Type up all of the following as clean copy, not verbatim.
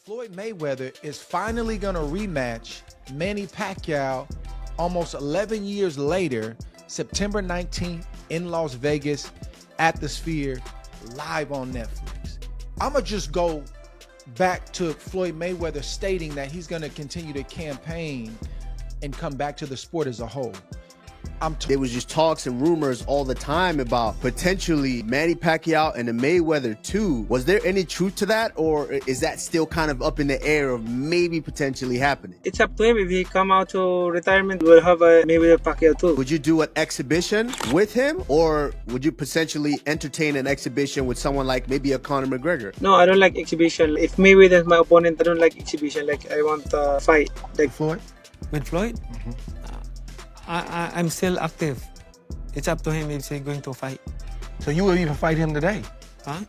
Floyd Mayweather is finally going to rematch Manny Pacquiao almost 11 years later, September 19th in Las Vegas at the Sphere, live on Netflix. I'm going to just go back to Floyd Mayweather stating that he's going to continue to campaign and come back to the sport as a whole. There was just talks and rumors all the time about potentially Manny Pacquiao and the Mayweather 2. Was there any truth to that, or is that still kind of up in the air of maybe potentially happening? It's up to him. If he come out to retirement, we'll have a Mayweather Pacquiao 2. Would you do an exhibition with him, or would you potentially entertain an exhibition with someone like maybe a Conor McGregor? No, I don't like exhibition. If Mayweather is my opponent, I don't like exhibition. Like, I want a fight. Like Floyd? With Floyd? I'm still active. It's up to him if he's going to fight. So you would even fight him today? Huh?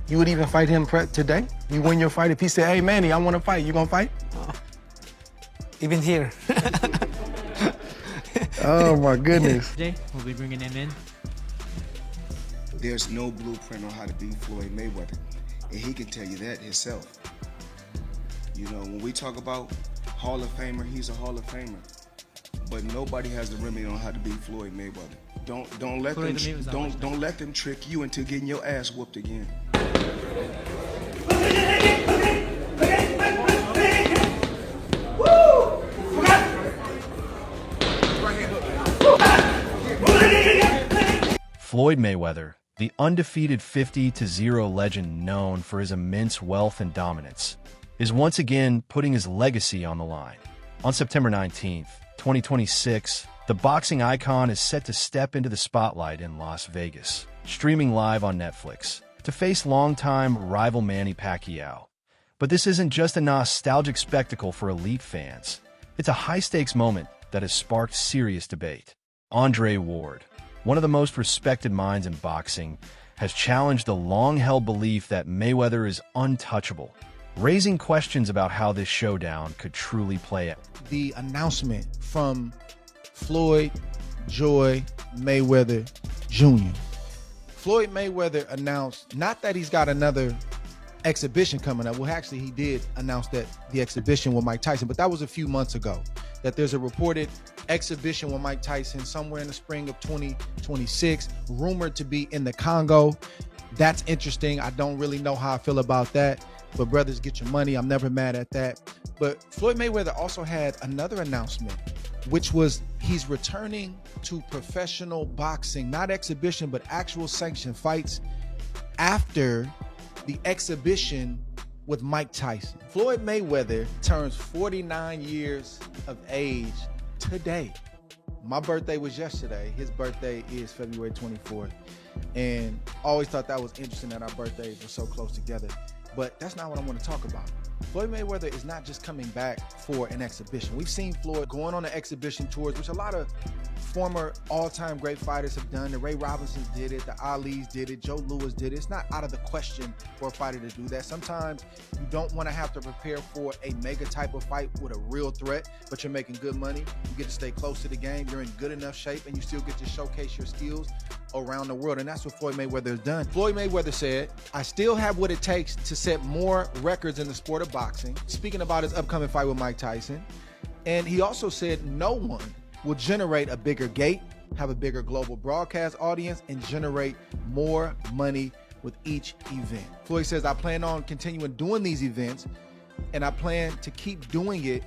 You would even fight him today? You win your fight. If he said, hey, Manny, I want to fight, you going to fight? Even here. Oh, my goodness. Jay, we'll be bringing him in. There's no blueprint on how to beat Floyd Mayweather, and he can tell you that himself. You know, when we talk about Hall of Famer, he's a Hall of Famer. But nobody has the remedy on how to beat Floyd Mayweather. Don't let them trick you into getting your ass whooped again. Floyd Mayweather, the undefeated 50-0 legend known for his immense wealth and dominance, is once again putting his legacy on the line. On September 19th, 2026, the boxing icon is set to step into the spotlight in Las Vegas, streaming live on Netflix, to face longtime rival Manny Pacquiao. But this isn't just a nostalgic spectacle for elite fans. It's a high-stakes moment that has sparked serious debate. Andre Ward, one of the most respected minds in boxing, has challenged the long-held belief that Mayweather is untouchable, raising questions about how this showdown could truly play out. The announcement from Floyd Joy Mayweather Jr. Floyd Mayweather announced not that he's got another exhibition coming up. Well, actually, he did announce that the exhibition with Mike Tyson, but that was a few months ago, that there's a reported exhibition with Mike Tyson somewhere in the spring of 2026, rumored to be in the Congo. That's interesting. I don't really know how I feel about that. But brothers, get your money. I'm never mad at that. But Floyd Mayweather also had another announcement, which was he's returning to professional boxing, not exhibition, but actual sanctioned fights after the exhibition with Mike Tyson. Floyd Mayweather turns 49 years of age today. My birthday was yesterday. His birthday is February 24th. And I always thought that was interesting that our birthdays were so close together. But that's not what I want to talk about. Floyd Mayweather is not just coming back for an exhibition. We've seen Floyd going on the exhibition tours, which a lot of former all-time great fighters have done. The Ray Robinsons did it, the Alis did it, Joe Louis did it. It's not out of the question for a fighter to do that. Sometimes you don't want to have to prepare for a mega type of fight with a real threat, but you're making good money. You get to stay close to the game. You're in good enough shape, and you still get to showcase your skills around the world, and that's what Floyd Mayweather has done. Floyd Mayweather said, I still have what it takes to set more records in the sport of boxing, speaking about his upcoming fight with Mike Tyson. And he also said no one will generate a bigger gate, have a bigger global broadcast audience, and generate more money with each event. Floyd says, I plan on continuing doing these events, and I plan to keep doing it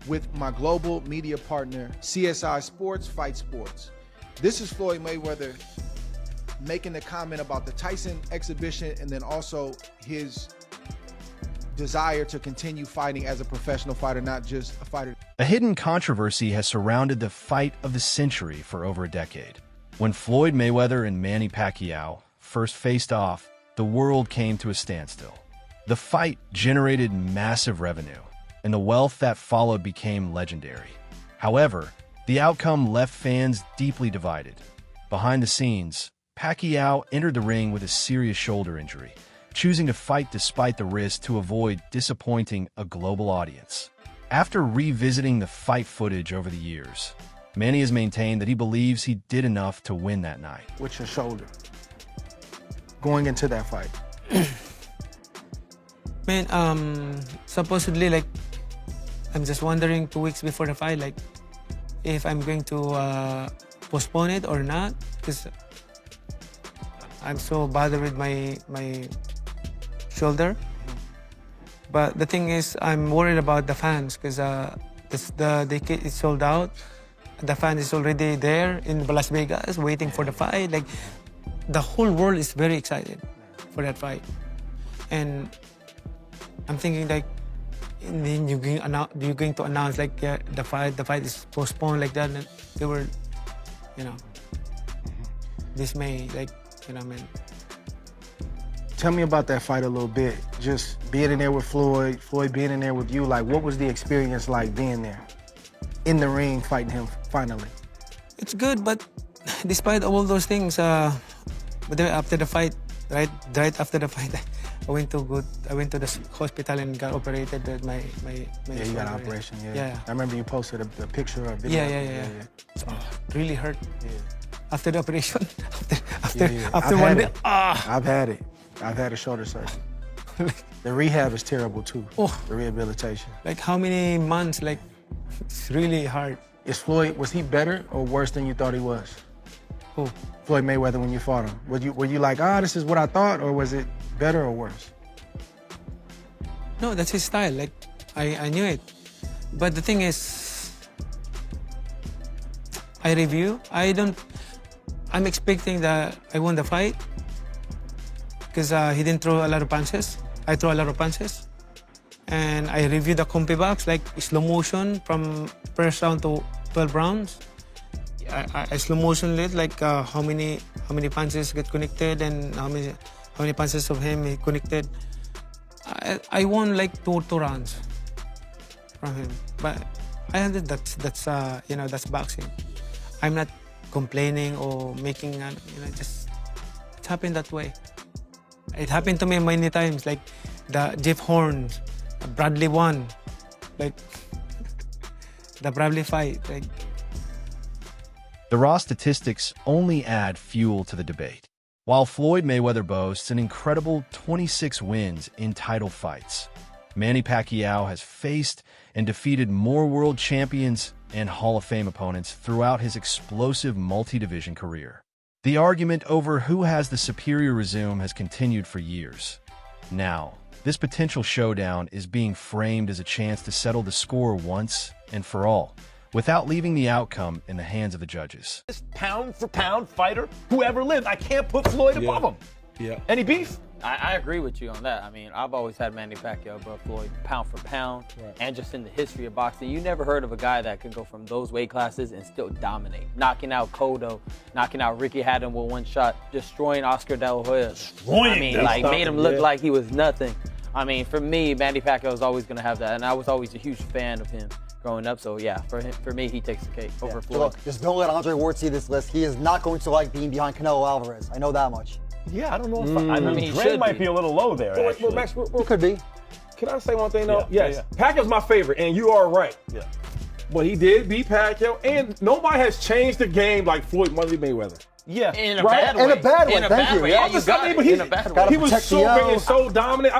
with my global media partner, CSI Sports, Fight Sports. This is Floyd Mayweather making the comment about the Tyson exhibition and then also his desire to continue fighting as a professional fighter, not just a fighter. A hidden controversy has surrounded the fight of the century for over a decade. When Floyd Mayweather and Manny Pacquiao first faced off, the world came to a standstill. The fight generated massive revenue, and the wealth that followed became legendary. However, the outcome left fans deeply divided. Behind the scenes, Pacquiao entered the ring with a serious shoulder injury, choosing to fight despite the risk to avoid disappointing a global audience. After revisiting the fight footage over the years, Manny has maintained that he believes he did enough to win that night. With your shoulder, going into that fight, Man, supposedly, like, I'm just wondering 2 weeks before the fight, like, if I'm going to postpone it or not, because I'm so bothered with my shoulder. But the thing is, I'm worried about the fans because the ticket is sold out. The fan is already there in Las Vegas waiting for the fight. Like, the whole world is very excited for that fight. And I'm thinking, like, and then you're going to announce like the fight is postponed like that. And they were, you know, dismay, like, you know, man. Tell me about that fight a little bit. Just being in there with Floyd being in there with you. Like, what was the experience like being there in the ring fighting him finally? It's good, but despite all those things, but then after the fight, right after the fight, I went to the hospital and got operated. My Yeah, you got an operation. Yeah. I remember you posted a picture or a video. Yeah. It really hurt. Yeah. After the operation, after I've one had day, it. I've had a shoulder surgery. The rehab is terrible too. Oh. The rehabilitation. like how many months? Like, it's really hard. Was he better or worse than you thought he was? Who? Floyd Mayweather, when you fought him. Were you like, this is what I thought, or was it better or worse? No, that's his style. Like, I knew it. But the thing is, I'm expecting that I won the fight because he didn't throw a lot of punches. I threw a lot of punches. And I reviewed the compi box, like slow motion from first round to 12 rounds. I slow motion it, like how many punches get connected and how many punches of him he connected. I won like two rounds from him, but I understand that's boxing. I'm not complaining or making just it happened that way. It happened to me many times, like the Jeff Horn, Bradley won, like the Bradley fight, like. The raw statistics only add fuel to the debate. While Floyd Mayweather boasts an incredible 26 wins in title fights, Manny Pacquiao has faced and defeated more world champions and Hall of Fame opponents throughout his explosive multi-division career. The argument over who has the superior resume has continued for years. Now, this potential showdown is being framed as a chance to settle the score once and for all, without leaving the outcome in the hands of the judges. This pound-for-pound fighter who ever lived. I can't put Floyd above him. Yeah. Any beef? I agree with you on that. I mean, I've always had Manny Pacquiao above Floyd, pound for pound, and just in the history of boxing. You never heard of a guy that could go from those weight classes and still dominate. Knocking out Cotto, knocking out Ricky Hatton with one shot, destroying Oscar De La Hoya. Made him look like he was nothing. I mean, for me, Manny Pacquiao is always going to have that, and I was always a huge fan of him growing up. So yeah, for me, he takes the cake over Floyd. Look, just don't let Andre Ward see this list. He is not going to like being behind Canelo Alvarez. I know that much. Yeah, I don't know if I mean, Dre might be a little low there, actually. Max, it could be. Can I say one thing, though? Yeah, yes. Pacquiao's my favorite, and you are right. Yeah. But he did beat Pacquiao, and nobody has changed the game like Floyd Mayweather. Yeah. In a bad way. In a bad way, In a thank bad you. way. Yeah, Yeah, you got it. In a bad way. He was so great and so dominant.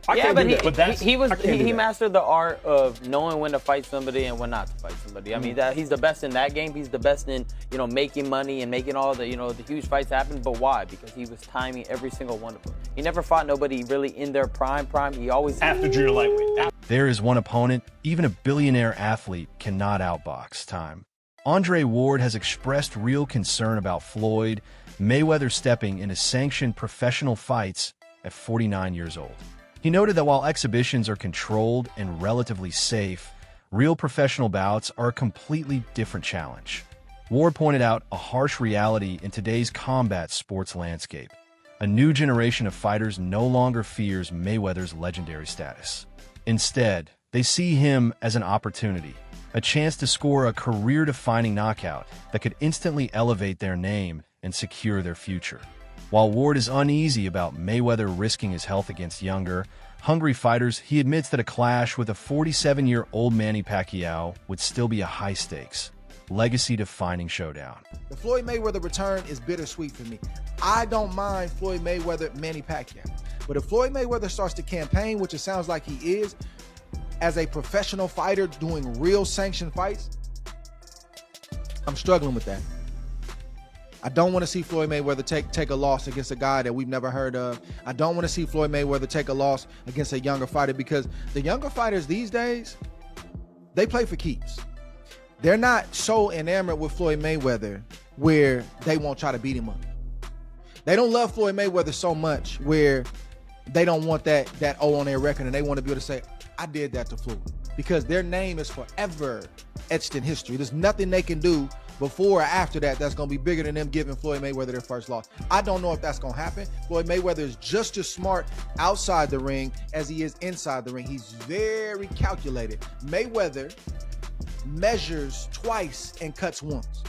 I can't do that. But he mastered the art of knowing when to fight somebody and when not to fight somebody. I mean, he's the best in that game. He's the best in, making money and making all the, the huge fights happen. But why? Because he was timing every single one of them. He never fought nobody really in their prime. He always after junior lightweight. There is one opponent even a billionaire athlete cannot outbox time. Andre Ward has expressed real concern about Floyd Mayweather stepping into sanctioned professional fights at 49 years old. He noted that while exhibitions are controlled and relatively safe, real professional bouts are a completely different challenge. Ward pointed out a harsh reality in today's combat sports landscape. A new generation of fighters no longer fears Mayweather's legendary status. Instead, they see him as an opportunity, a chance to score a career-defining knockout that could instantly elevate their name and secure their future. While Ward is uneasy about Mayweather risking his health against younger, hungry fighters, he admits that a clash with a 47-year-old Manny Pacquiao would still be a high-stakes, legacy-defining showdown. The Floyd Mayweather return is bittersweet for me. I don't mind Floyd Mayweather, Manny Pacquiao. But if Floyd Mayweather starts to campaign, which it sounds like he is, as a professional fighter doing real sanctioned fights, I'm struggling with that. I don't want to see Floyd Mayweather take a loss against a guy that we've never heard of. I don't want to see Floyd Mayweather take a loss against a younger fighter, because the younger fighters these days, they play for keeps. They're not so enamored with Floyd Mayweather where they won't try to beat him up. They don't love Floyd Mayweather so much where they don't want that O on their record, and they want to be able to say, I did that to Floyd, because their name is forever etched in history. There's nothing they can do before or after that that's going to be bigger than them giving Floyd Mayweather their first loss. I don't know if that's going to happen. Floyd Mayweather is just as smart outside the ring as he is inside the ring. He's very calculated. Mayweather measures twice and cuts once.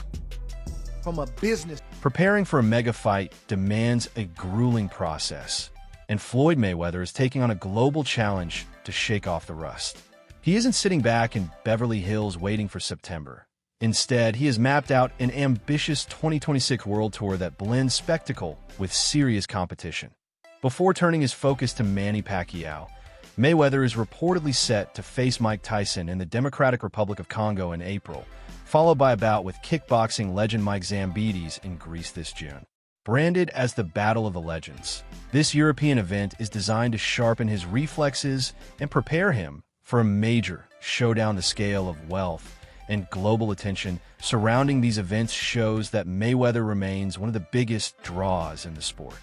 From a business. Preparing for a mega fight demands a grueling process, and Floyd Mayweather is taking on a global challenge to shake off the rust. He isn't sitting back in Beverly Hills waiting for September. Instead, he has mapped out an ambitious 2026 world tour that blends spectacle with serious competition. Before turning his focus to Manny Pacquiao, Mayweather is reportedly set to face Mike Tyson in the Democratic Republic of Congo in April, followed by a bout with kickboxing legend Mike Zambides in Greece this June. Branded as the Battle of the Legends, this European event is designed to sharpen his reflexes and prepare him for a major showdown. The scale of wealth and global attention surrounding these events shows that Mayweather remains one of the biggest draws in the sport.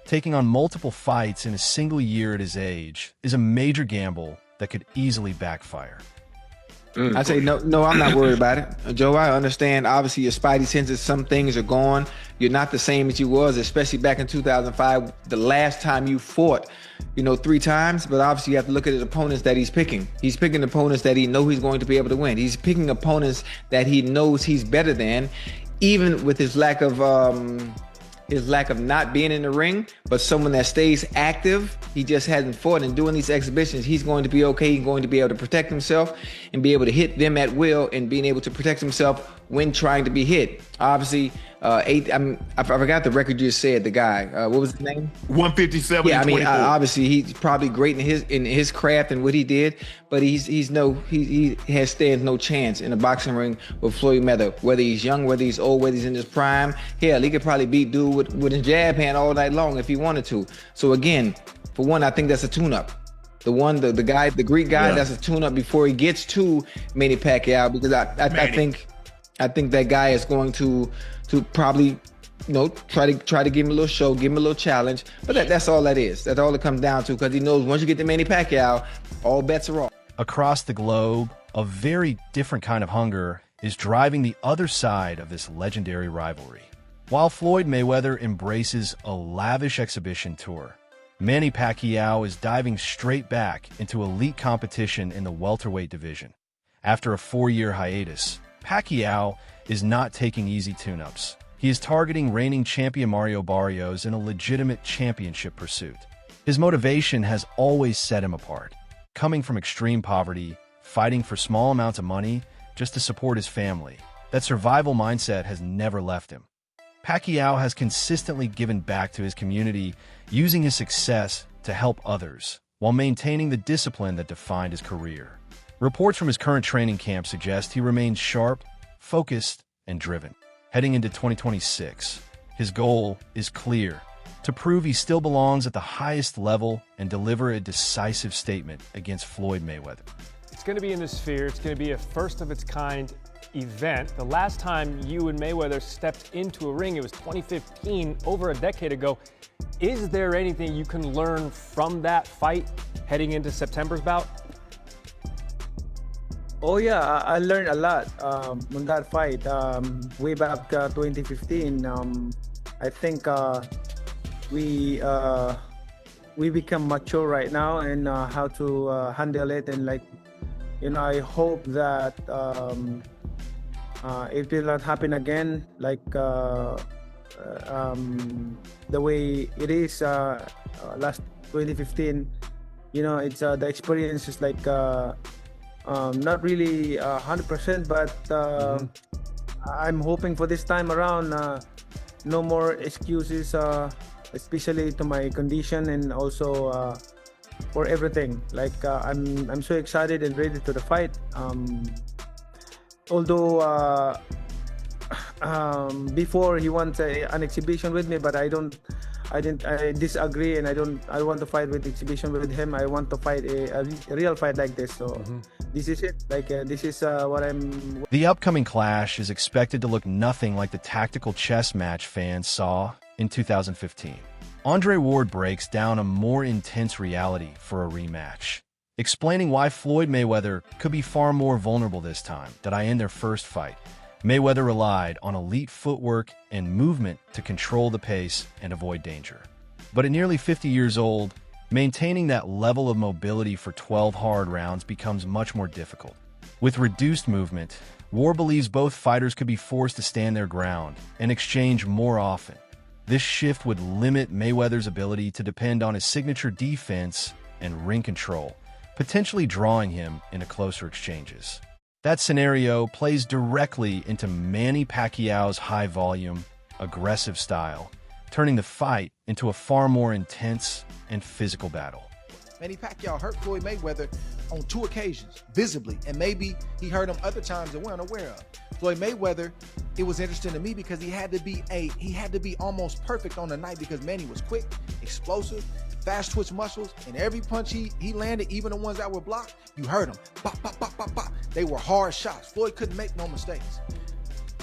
Taking on multiple fights in a single year at his age is a major gamble that could easily backfire. I say no, I'm not worried about it. Joe, I understand. Obviously, your spidey senses, some things are gone. You're not the same as you was, especially back in 2005, the last time you fought, 3 times. But obviously, you have to look at his opponents that he's picking. He's picking opponents that he knows he's going to be able to win. He's picking opponents that he knows he's better than, even with his lack of not being in the ring, but someone that stays active. He just hasn't fought, and doing these exhibitions, he's going to be okay. He's going to be able to protect himself and be able to hit them at will, and being able to protect himself when trying to be hit. Obviously, I forgot the record you just said. The guy, what was his name? 157. Yeah, I mean, 24. obviously he's probably great in his craft and what he did, but he stands no chance in a boxing ring with Floyd Mayweather. Whether he's young, whether he's old, whether he's in his prime, hell, he could probably beat dude with his jab hand all night long if he wanted to. So again, for one, I think that's a tune-up. The Greek guy, that's a tune-up before he gets to Manny Pacquiao, because I think that guy is going to probably try to give him a little show, give him a little challenge. But that's all that is. That's all it comes down to, because he knows once you get to Manny Pacquiao, all bets are off. Across the globe, a very different kind of hunger is driving the other side of this legendary rivalry. While Floyd Mayweather embraces a lavish exhibition tour, Manny Pacquiao is diving straight back into elite competition in the welterweight division. After a 4-year hiatus, Pacquiao is not taking easy tune-ups. He is targeting reigning champion Mario Barrios in a legitimate championship pursuit. His motivation has always set him apart. Coming from extreme poverty, fighting for small amounts of money just to support his family, that survival mindset has never left him. Pacquiao has consistently given back to his community, using his success to help others, while maintaining the discipline that defined his career. Reports from his current training camp suggest he remains sharp, focused, and driven. Heading into 2026, his goal is clear: to prove he still belongs at the highest level and deliver a decisive statement against Floyd Mayweather. It's going to be in the Sphere. It's going to be a first-of-its-kind event. The last time you and Mayweather stepped into a ring, it was 2015, over a decade ago. Is there anything you can learn from that fight heading into September's bout? Oh yeah, I learned a lot on that fight. Way back 2015, I think we become mature right now, and how to handle it, and I hope that it will not happen again, the way it is last 2015. It's the experience is not really 100%, but I'm hoping for this time around, no more excuses especially to my condition and also for everything. Like I'm so excited and ready to the fight. Although before he wants an exhibition with me, but I disagree, and I want to fight with exhibition with him. I want to fight a real fight like this. So this is it. Like this is what I'm. The upcoming clash is expected to look nothing like the tactical chess match fans saw in 2015. Andre Ward breaks down a more intense reality for a rematch, explaining why Floyd Mayweather could be far more vulnerable this time than in their first fight. Mayweather relied on elite footwork and movement to control the pace and avoid danger. But at nearly 50 years old, maintaining that level of mobility for 12 hard rounds becomes much more difficult. With reduced movement, Ward believes both fighters could be forced to stand their ground and exchange more often. This shift would limit Mayweather's ability to depend on his signature defense and ring control, potentially drawing him into closer exchanges. That scenario plays directly into Manny Pacquiao's high-volume, aggressive style, turning the fight into a far more intense and physical battle. Manny Pacquiao hurt Floyd Mayweather on 2 occasions, visibly, and maybe he hurt him other times that we're unaware of. Floyd Mayweather, it was interesting to me because he had to be almost perfect on the night because Manny was quick, explosive, fast twitch muscles, and every punch he landed, even the ones that were blocked, you heard them. Bop, bop, bop, bop, bop. They were hard shots. Floyd couldn't make no mistakes.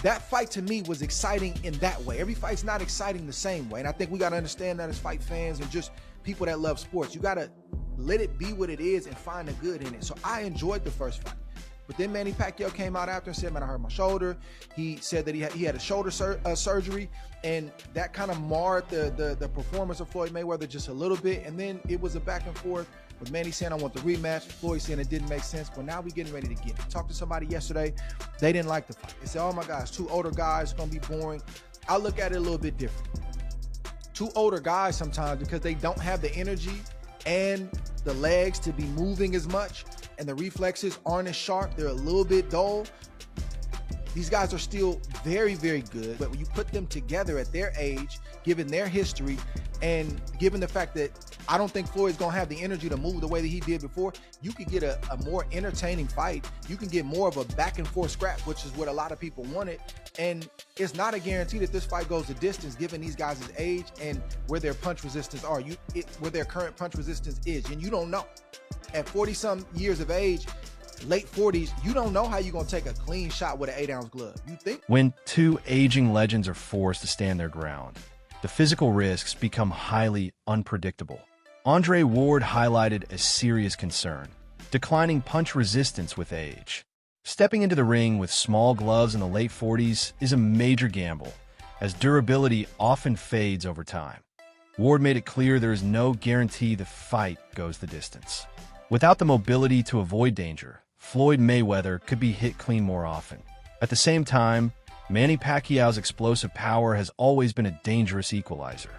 That fight to me was exciting in that way. Every fight's not exciting the same way, and I think we got to understand that as fight fans and just people that love sports. You got to let it be what it is and find the good in it. So I enjoyed the first fight. But then Manny Pacquiao came out after and said, man, I hurt my shoulder. He said that he had a shoulder surgery, and that kind of marred the performance of Floyd Mayweather just a little bit. And then it was a back and forth with Manny saying, I want the rematch. Floyd saying it didn't make sense. But now we're getting ready to get it. Talked to somebody yesterday. They didn't like the fight. They said, oh my gosh, 2 older guys, it's going to be boring. I look at it a little bit different. 2 older guys sometimes, because they don't have the energy and the legs to be moving as much, and the reflexes aren't as sharp. They're a little bit dull. These guys are still very, very good, but when you put them together at their age, given their history, and given the fact that I don't think Floyd's gonna have the energy to move the way that he did before, you could get a more entertaining fight. You can get more of a back and forth scrap, which is what a lot of people wanted. And it's not a guarantee that this fight goes the distance, given these guys' age and where their punch resistance are, where their current punch resistance is, and you don't know. At 40-some years of age, late 40s, you don't know how you're going to take a clean shot with an 8-ounce glove. You think? When 2 aging legends are forced to stand their ground, the physical risks become highly unpredictable. Andre Ward highlighted a serious concern: declining punch resistance with age. Stepping into the ring with small gloves in the late 40s is a major gamble, as durability often fades over time. Ward made it clear there is no guarantee the fight goes the distance. Without the mobility to avoid danger, Floyd Mayweather could be hit clean more often. At the same time, Manny Pacquiao's explosive power has always been a dangerous equalizer.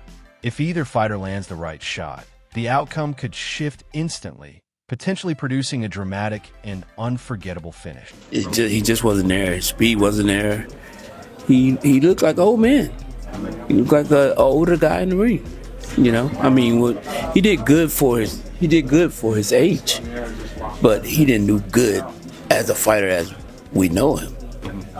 If either fighter lands the right shot, the outcome could shift instantly, potentially producing a dramatic and unforgettable finish. He just wasn't there. His speed wasn't there. He looked like an old man. He looked like an older guy in the ring. You know, I mean, he did good for his age, but he didn't do good as a fighter as we know him.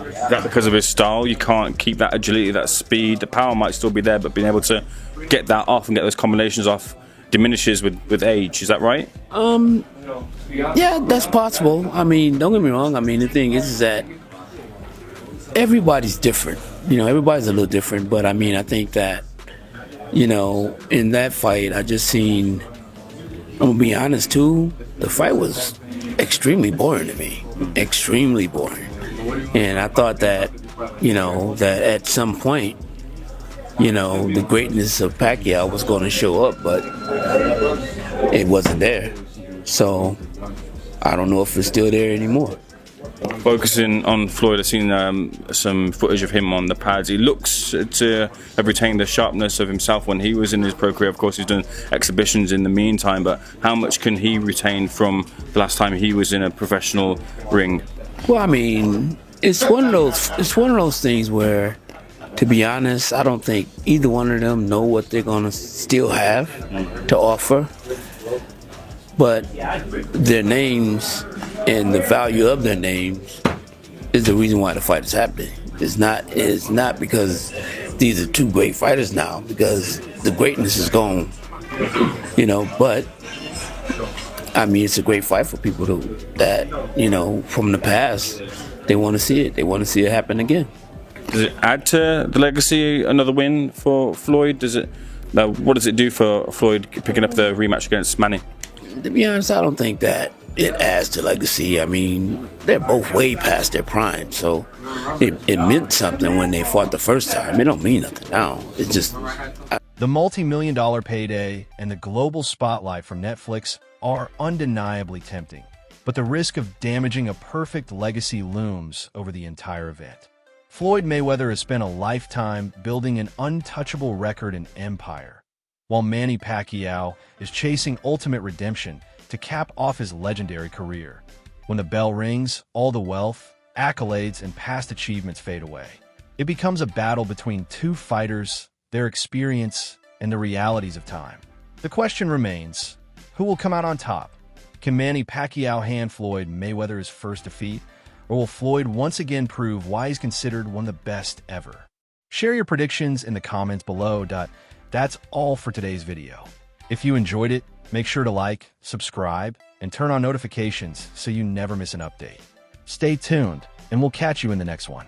Is that because of his style? You can't keep that agility, that speed. The power might still be there, but being able to get that off and get those combinations off diminishes with age. Is that right? Yeah, that's possible. I mean, don't get me wrong. I mean, the thing is that everybody's different. You know, everybody's a little different, but I mean, I think that, you know, in that fight, I just seen, I'm gonna be honest too, the fight was extremely boring to me. Extremely boring. And I thought that, you know, that at some point, you know, the greatness of Pacquiao was going to show up, but it wasn't there. So I don't know if it's still there anymore. Focusing on Floyd, I've seen some footage of him on the pads. He looks to have retained the sharpness of himself when he was in his pro career. Of course, he's done exhibitions in the meantime, but how much can he retain from the last time he was in a professional ring? Well, I mean, it's one of those things where To be honest, I don't think either one of them know what they're going to still have to offer. But their names and the value of their names is the reason why the fight is happening. It's not because these are two great fighters now, because the greatness is gone. You know, but I mean, it's a great fight for people that, you know, from the past, they want to see it. They want to see it happen again. Does it add to the legacy another win for Floyd? What does it do for Floyd picking up the rematch against Manny? To be honest, I don't think that it adds to legacy. I mean, they're both way past their prime, so it meant something when they fought the first time. It don't mean nothing now. It's just... The multi-million-dollar payday and the global spotlight from Netflix are undeniably tempting, but the risk of damaging a perfect legacy looms over the entire event. Floyd Mayweather has spent a lifetime building an untouchable record and empire, while Manny Pacquiao is chasing ultimate redemption to cap off his legendary career. When the bell rings, all the wealth, accolades, and past achievements fade away. It becomes a battle between two fighters, their experience, and the realities of time. The question remains, who will come out on top? Can Manny Pacquiao hand Floyd Mayweather his first defeat? Or will Floyd once again prove why he's considered one of the best ever? Share your predictions in the comments below. That's all for today's video. If you enjoyed it, make sure to like, subscribe, and turn on notifications so you never miss an update. Stay tuned, and we'll catch you in the next one.